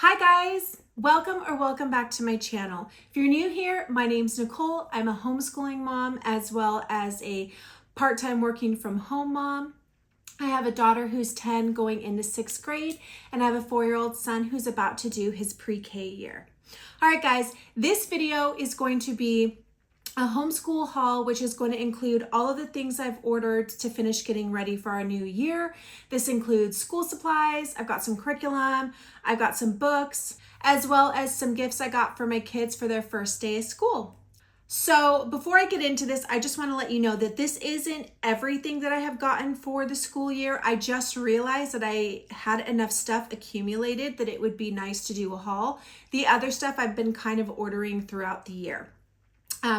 Hi guys, welcome back to my channel. If you're new here, my name's Nicole. I'm a homeschooling mom as well as a part-time working from home mom. I have a daughter who's 10 going into 6th grade, and I have a 4-year-old son who's about to do his pre-K year. All right guys, this video is going to be a homeschool haul, which is going to include all of the things I've ordered to finish getting ready for our new year. This includes school supplies, I've got some curriculum, I've got some books, as well as some gifts I got for my kids for their first day of school. So before I get into this, I just want to let you know that this isn't everything that I have gotten for the school year. I just realized that I had enough stuff accumulated that it would be nice to do a haul. The other stuff I've been kind of ordering throughout the year.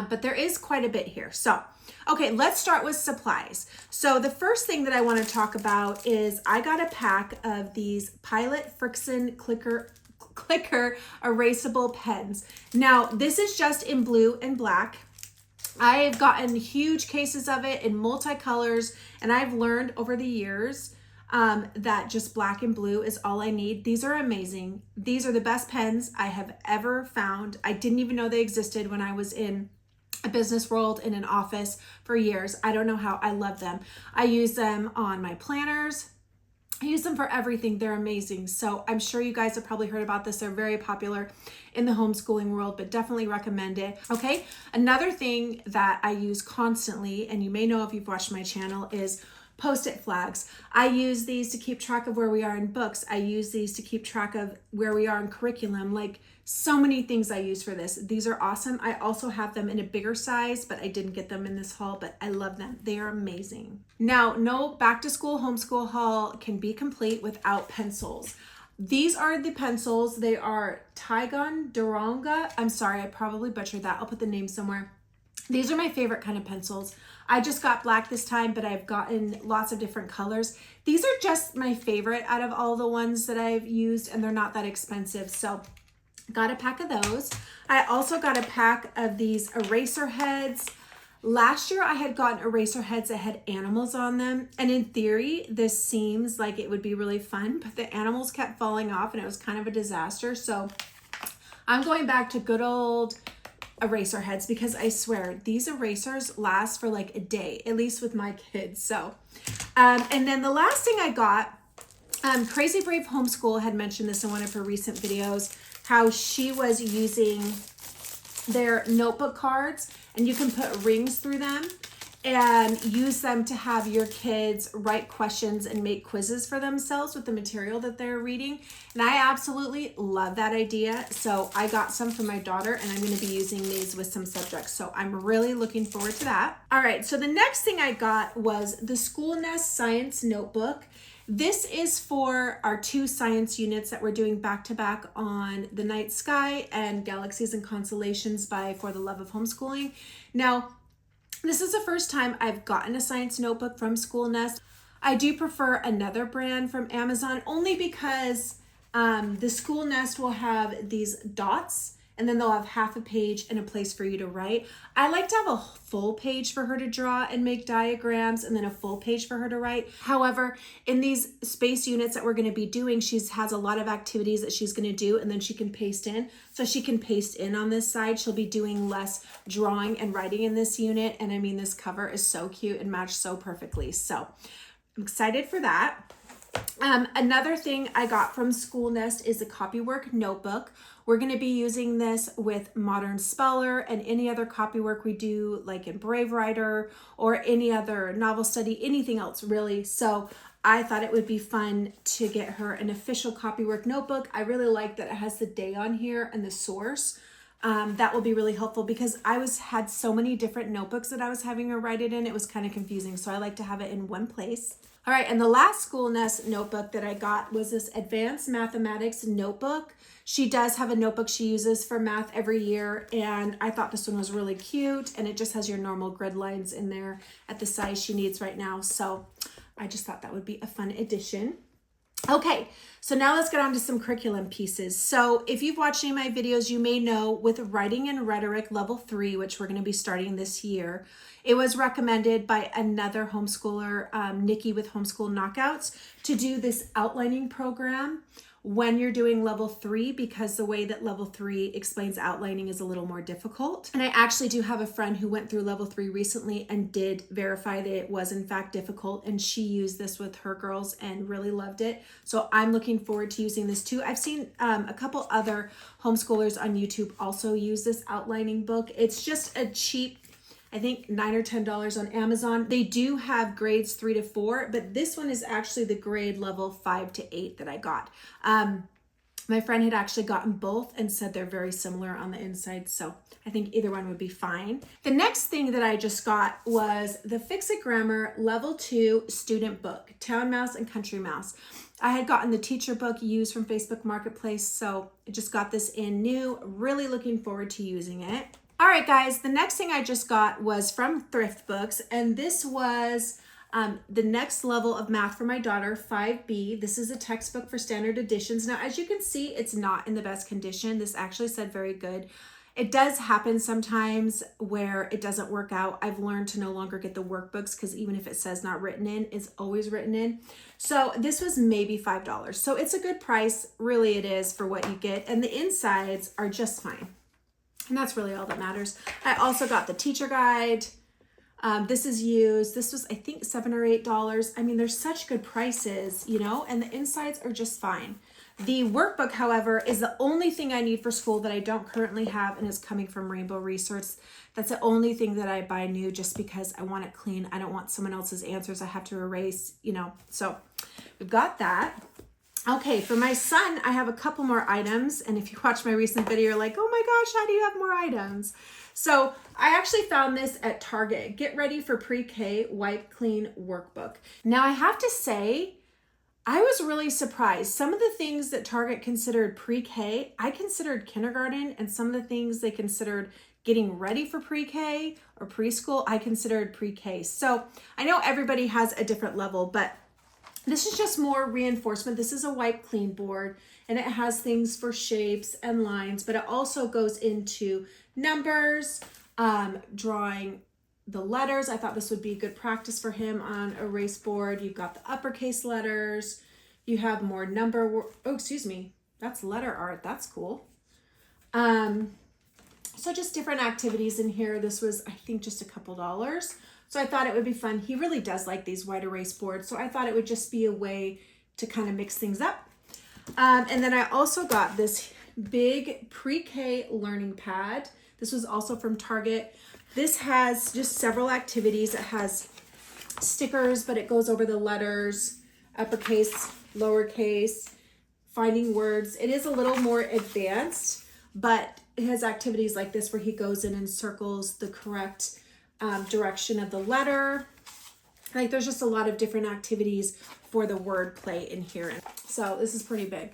But there is quite a bit here. So, okay, let's start with supplies. So the first thing that I want to talk about is I got a pack of these Pilot Friction Clicker erasable pens. Now, this is just in blue and black. I've gotten huge cases of it in multicolors, and I've learned over the years that just black and blue is all I need. These are amazing. These are the best pens I have ever found. I didn't even know they existed when I was in a business world in an office for years. I don't know how. I love them. I use them on my planners. I use them for everything. They're amazing. So I'm sure you guys have probably heard about this. They're very popular in the homeschooling world, but definitely recommend it. Okay. Another thing that I use constantly, and you may know if you've watched my channel, is Post-it flags. I use these to keep track of where we are in books. I use these to keep track of where we are in curriculum. Like so many things I use for this. These are awesome. I also have them in a bigger size, but I didn't get them in this haul, but I love them. They are amazing. Now, no back to school homeschool haul can be complete without pencils. These are the pencils. They are Ticonderoga. I'm sorry, I probably butchered that. I'll put the name somewhere. These are my favorite kind of pencils. I just got black this time, but I've gotten lots of different colors. These are just my favorite out of all the ones that I've used, and they're not that expensive. So got a pack of those. I also got a pack of these eraser heads. Last year I had gotten eraser heads that had animals on them. And in theory, this seems like it would be really fun, but the animals kept falling off and it was kind of a disaster. So I'm going back to good old eraser heads because I swear these erasers last for like a day, at least with my kids. So, and then the last thing I got, Crazy Brave Homeschool had mentioned this in one of her recent videos, how she was using their notebook cards and you can put rings through them and use them to have your kids write questions and make quizzes for themselves with the material that they're reading. And I absolutely love that idea. So I got some for my daughter and I'm going to be using these with some subjects. So I'm really looking forward to that. All right. So the next thing I got was the School Nest Science Notebook. This is for our 2 science units that we're doing back-to-back on the night sky and galaxies and constellations by For the Love of Homeschooling. Now, this is the first time I've gotten a science notebook from School Nest. I do prefer another brand from Amazon only because the School Nest will have these dots and then they'll have half a page and a place for you to write. I like to have a full page for her to draw and make diagrams and then a full page for her to write. However, in these space units that we're gonna be doing, she has a lot of activities that she's gonna do and then she can paste in. So she can paste in on this side. She'll be doing less drawing and writing in this unit. And I mean, this cover is so cute and matched so perfectly. So I'm excited for that. Another thing I got from School Nest is a copywork notebook. We're going to be using this with Modern Speller and any other copywork we do, like in Brave Writer or any other novel study, anything else really. So I thought it would be fun to get her an official copywork notebook. I really like that it has the day on here and the source. That will be really helpful because I had so many different notebooks that I was having her write it in. It was kind of confusing. So I like to have it in one place. All right, and the last School Nest notebook that I got was this Advanced Mathematics notebook. She does have a notebook she uses for math every year, and I thought this one was really cute, and it just has your normal grid lines in there at the size she needs right now. So I just thought that would be a fun addition. Okay, so now let's get on to some curriculum pieces. So if you've watched any of my videos, you may know with Writing and Rhetoric Level 3, which we're going to be starting this year, it was recommended by another homeschooler, Nikki with Homeschool Knockouts, to do this outlining program when you're doing level 3, because the way that level 3 explains outlining is a little more difficult. And I actually do have a friend who went through level 3 recently and did verify that it was in fact difficult, and she used this with her girls and really loved it. So I'm looking forward to using this too. I've seen a couple other homeschoolers on YouTube also use this outlining book. It's just a cheap, I think $9 or $10 on Amazon. They do have grades 3 to 4, but this one is actually the grade level 5 to 8 that I got. My friend had actually gotten both and said they're very similar on the inside, so I think either one would be fine. The next thing that I just got was the Fix It Grammar Level 2 student book, Town Mouse and Country Mouse. I had gotten the teacher book used from Facebook Marketplace, so I just got this in new. Really looking forward to using it. All right, guys, the next thing I just got was from Thrift Books, and this was the next level of math for my daughter, 5B. This is a textbook for standard editions. Now, as you can see, it's not in the best condition. This actually said very good. It does happen sometimes where it doesn't work out. I've learned to no longer get the workbooks because even if it says not written in, it's always written in. So this was maybe $5. So it's a good price. Really, it is for what you get. And the insides are just fine. And that's really all that matters. I also got the teacher guide. This is used. This was, I think, $7 or $8. I mean, they're such good prices, you know, and the insides are just fine. The workbook, however, is the only thing I need for school that I don't currently have and is coming from Rainbow Resource. That's the only thing that I buy new just because I want it clean. I don't want someone else's answers I have to erase, you know. So we've got that. Okay, for my son, I have a couple more items. And if you watch my recent video, you're like, oh my gosh, how do you have more items? So I actually found this at Target. Get Ready for Pre-K Wipe Clean Workbook. Now I have to say, I was really surprised. Some of the things that Target considered pre-K, I considered kindergarten, and some of the things they considered getting ready for pre-K or preschool, I considered pre-K. So I know everybody has a different level, but this is just more reinforcement. This is a wipe clean board, and it has things for shapes and lines, but it also goes into numbers, drawing the letters. I thought this would be good practice for him on a erase board. You've got the uppercase letters. You have more that's letter art. That's cool. So just different activities in here. This was, I think, just a couple dollars. So I thought it would be fun. He really does like these white erase boards. So I thought it would just be a way to kind of mix things up. And then I also got this big pre-K learning pad. This was also from Target. This has just several activities. It has stickers, but it goes over the letters, uppercase, lowercase, finding words. It is a little more advanced, but it has activities like this where he goes in and circles the correct direction of the letter. Like there's just a lot of different activities for the word play in here. So this is pretty big.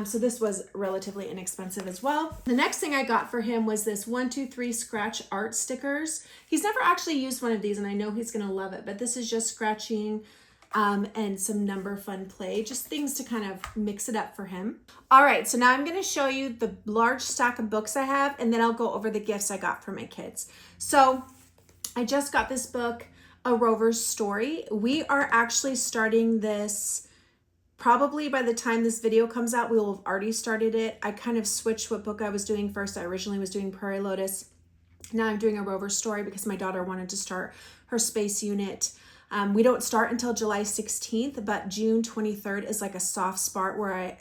So this was relatively inexpensive as well. The next thing I got for him was this 1, 2, 3 scratch art stickers. He's never actually used one of these, and I know he's gonna love it, but this is just scratching and some number fun play, just things to kind of mix it up for him. All right, so now I'm gonna show you the large stack of books I have, and then I'll go over the gifts I got for my kids. So I just got this book, A Rover's Story. We are actually starting this probably by the time this video comes out. We will have already started it. I kind of switched what book I was doing first. I originally was doing Prairie Lotus. Now I'm doing A Rover's Story because my daughter wanted to start her space unit. We don't start until July 16th, but June 23rd is like a soft start where I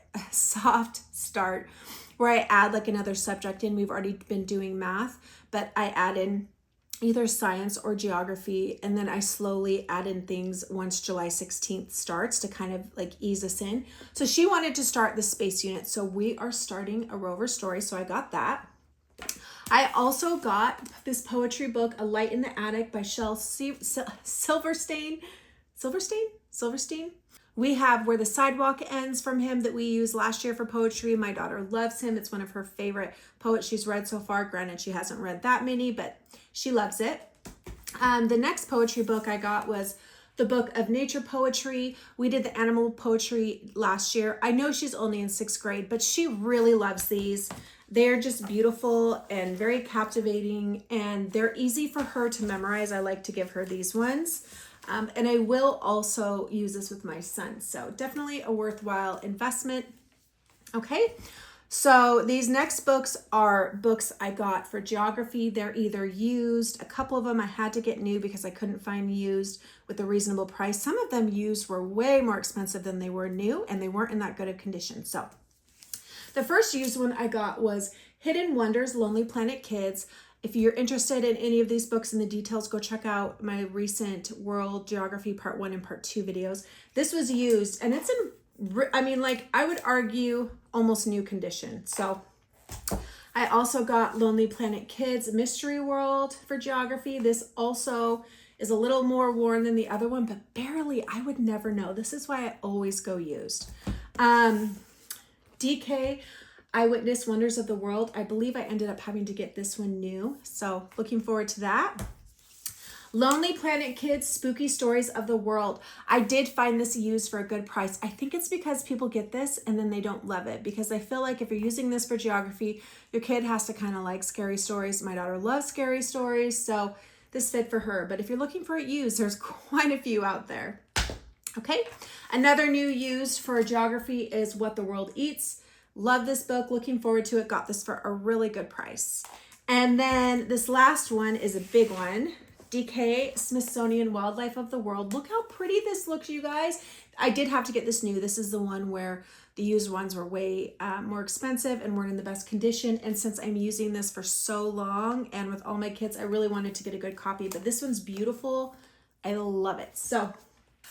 add like another subject in. We've already been doing math, but I add in either science or geography, and then I slowly add in things once July 16th starts to kind of like ease us in. So she wanted to start the space unit, so we are starting A Rover Story, so I got that. I also got this poetry book, A Light in the Attic by Shel Silverstein. We have Where the Sidewalk Ends from him that we used last year for poetry. My daughter loves him. It's one of her favorite poets she's read so far. Granted, she hasn't read that many, but she loves it. The next poetry book I got was the Book of Nature Poetry. We did the animal poetry last year. I know she's only in 6th grade, but she really loves these. They're just beautiful and very captivating, and they're easy for her to memorize. I like to give her these ones. And I will also use this with my son. So definitely a worthwhile investment. Okay, so these next books are books I got for geography. They're either used, a couple of them I had to get new because I couldn't find used with a reasonable price. Some of them used were way more expensive than they were new, and they weren't in that good of condition. So the first used one I got was Hidden Wonders, Lonely Planet Kids. If you're interested in any of these books and the details, go check out my recent World Geography Part 1 and Part 2 videos. This was used, and it's in, I mean, like, I would argue almost new condition. So I also got Lonely Planet Kids Mystery World for geography. This also is a little more worn than the other one, but barely. I would never know. This is why I always go used. DK Eyewitness Wonders of the World. I believe I ended up having to get this one new, so looking forward to that. Lonely Planet Kids Spooky Stories of the World. I did find this used for a good price. I think it's because people get this and then they don't love it, because I feel like if you're using this for geography, your kid has to kind of like scary stories. My daughter loves scary stories, so this fit for her. But if you're looking for it used, there's quite a few out there. Okay, another new used for geography is What the World Eats. Love this book, looking forward to it. Got this for a really good price. And then this last one is a big one. DK Smithsonian Wildlife of the World. Look how pretty this looks, you guys. I did have to get this new. This is the one where the used ones were way more expensive and weren't in the best condition. And since I'm using this for so long and with all my kids, I really wanted to get a good copy. But this one's beautiful. I love it. So,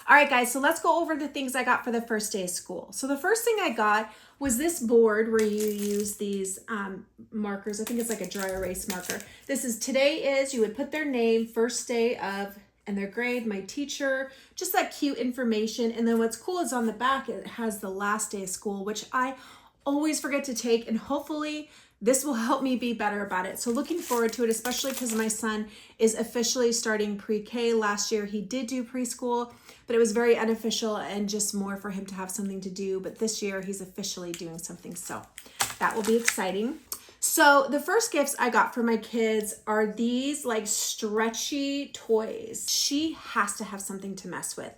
all right, guys, so let's go over the things I got for the first day of school. So the first thing I got was this board where you use these markers. I think it's like a dry erase marker. This is today is, you would put their name, first day of, and their grade, my teacher, just that cute information. And then what's cool is on the back, it has the last day of school, which I always forget to take, and hopefully this will help me be better about it. So looking forward to it, especially because my son is officially starting pre-K. Last year he did do preschool, but it was very unofficial and just more for him to have something to do. But this year he's officially doing something, so that will be exciting. So the first gifts I got for my kids are these like stretchy toys. She has to have something to mess with.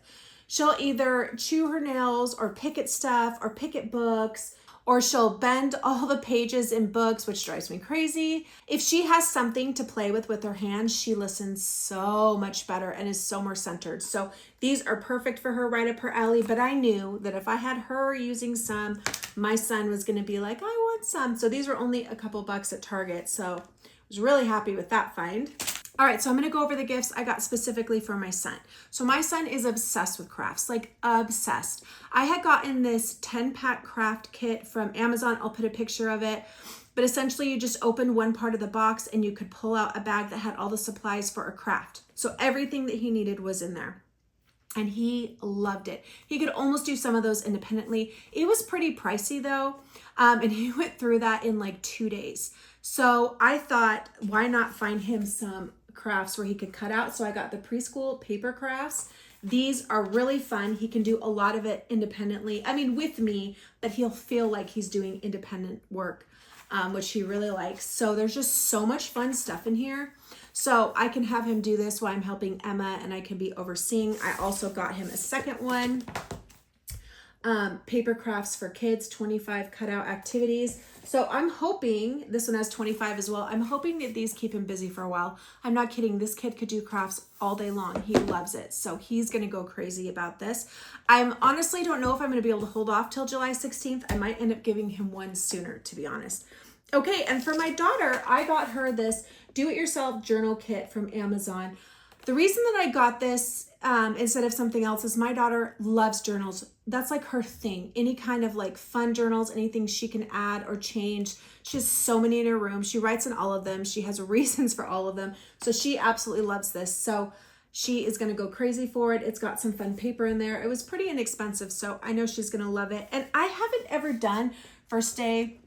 She'll either chew her nails or pick at stuff or pick at books, or she'll bend all the pages in books, which drives me crazy. If she has something to play with her hands, she listens so much better and is so more centered. So these are perfect for her, right up her alley. But I knew that if I had her using some, my son was gonna be like, I want some. So these were only a couple bucks at Target. So I was really happy with that find. All right, so I'm gonna go over the gifts I got specifically for my son. So my son is obsessed with crafts, like obsessed. I had gotten this 10-pack craft kit from Amazon. I'll put a picture of it. But essentially you just opened one part of the box and you could pull out a bag that had all the supplies for a craft. So everything that he needed was in there. And he loved it. He could almost do some of those independently. It was pretty pricey though. And he went through that in like 2 days. So I thought, why not find him some crafts where he could cut out? So I got the preschool paper crafts. These are really fun. He can do a lot of it independently. I mean, with me, but he'll feel like he's doing independent work, which he really likes. So there's just so much fun stuff in here. So I can have him do this while I'm helping Emma and I can be overseeing. I also got him a second one. Paper crafts for kids, 25 cutout activities. So I'm hoping, this one has 25 as well. I'm hoping that these keep him busy for a while. I'm not kidding. This kid could do crafts all day long. He loves it. So he's going to go crazy about this. I'm honestly don't know if I'm going to be able to hold off till July 16th. I might end up giving him one sooner, to be honest. Okay, and for my daughter, I got her this do-it-yourself journal kit from Amazon. The reason that I got this instead of something else is my daughter loves journals. That's like her thing. Any kind of like fun journals, anything she can add or change. She has so many in her room. She writes in all of them. She has reasons for all of them. So she absolutely loves this. So she is going to go crazy for it. It's got some fun paper in there. It was pretty inexpensive, so I know she's going to love it. And I haven't ever done first day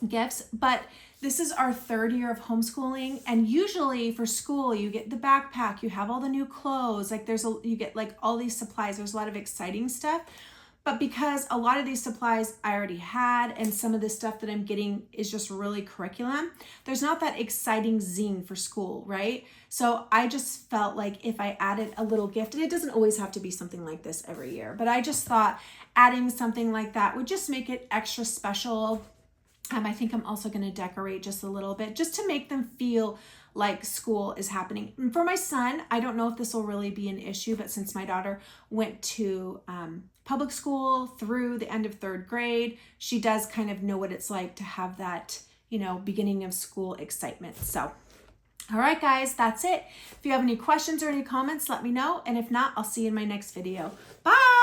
gifts, but this is our 3rd year of homeschooling, and usually for school you get the backpack, you have all the new clothes, like you get like all these supplies. There's a lot of exciting stuff, But because a lot of these supplies I already had and some of the stuff that I'm getting is just really curriculum, there's not that exciting zine for school, right? So I just felt like if I added a little gift, and it doesn't always have to be something like this every year, but I just thought adding something like that would just make it extra special. I think I'm also going to decorate just a little bit just to make them feel like school is happening. And for my son, I don't know if this will really be an issue, but since my daughter went to public school through the end of 3rd grade, she does kind of know what it's like to have that, beginning of school excitement. So, all right, guys, that's it. If you have any questions or any comments, let me know. And if not, I'll see you in my next video. Bye.